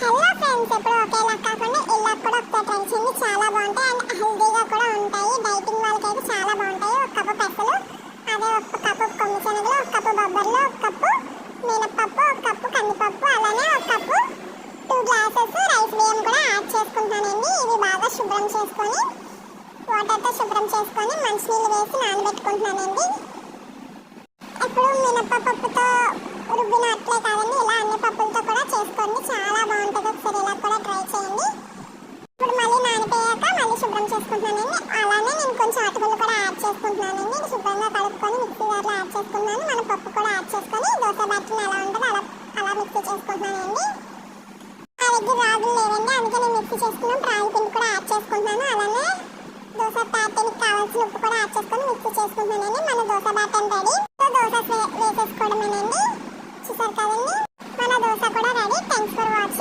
Hello friends, ఎప్పుడు ఒకేలా కాకుండా ఇలా కూడా ఒకసారి ట్రై చేయండి. చాలా బాగుంటాయి అండ్ హెల్దీగా కూడా ఉంటాయి. డైటింగ్ వాళ్ళకైతే చాలా బాగుంటాయి. ఒక కప్పు పెసలు, అదే ఒక కప్పు కొమ్మి శనగలు, ఒక కప్పు బొబ్బర్లు, ఒక కప్పు మినపప్పు, ఒక కప్పు కందిపప్పు, అలానే ఒక కప్పు 2 గ్లాసెస్ రైస్ బియ్యం కూడా యాడ్ చేసుకుంటున్నానండి. ఇవి బాగా శుభ్రం చేసుకొని వాటర్తో శుభ్రం చేసుకొని మంచినీళ్ళు వేసి నానబెట్టుకుంటున్నానండి. ఇప్పుడు మినపప్పుతో రుబ్బినట్లే కాదండి, ఇలా అన్ని పప్పులతో కూడా చేసుకోండి. చాలా బాగుంటుంది. ఒకసారి ఇలా కూడా ట్రై చేయండి. ఇప్పుడు మళ్ళీ నానిపోయాక మళ్ళీ శుభ్రం చేసుకుంటున్నానండి. అలానే నేను కొంచెం అటుకులు కూడా యాడ్ చేసుకుంటున్నానండి. శుభ్రంగా కలుపుకొని మిక్సీ జార్లో యాడ్ చేసుకుంటున్నాను. మన పప్పు కూడా యాడ్ చేసుకొని దోశ బ్యాటర్ ఎలా ఉంటుందో అలా మిక్సీ చేసుకుంటున్నానండి. నా దగ్గర రాగులు లేవండి, అందుకే నేను మిక్సీ చేసుకున్నాను. రాగి పిండి కూడా యాడ్ చేసుకుంటున్నాను. అలానే దోశ ప్యాటర్న్కి కావాల్సిన ఉప్పు కూడా యాడ్ చేసుకొని మిక్సీ చేసుకుంటున్నానండి. మన దోశ బ్యాటర్ రెడీ. దోశ వేసేసుకోవడమేనండి. చూసారు కదండి, మన దోశ కూడా రెడీ. Thanks for watching.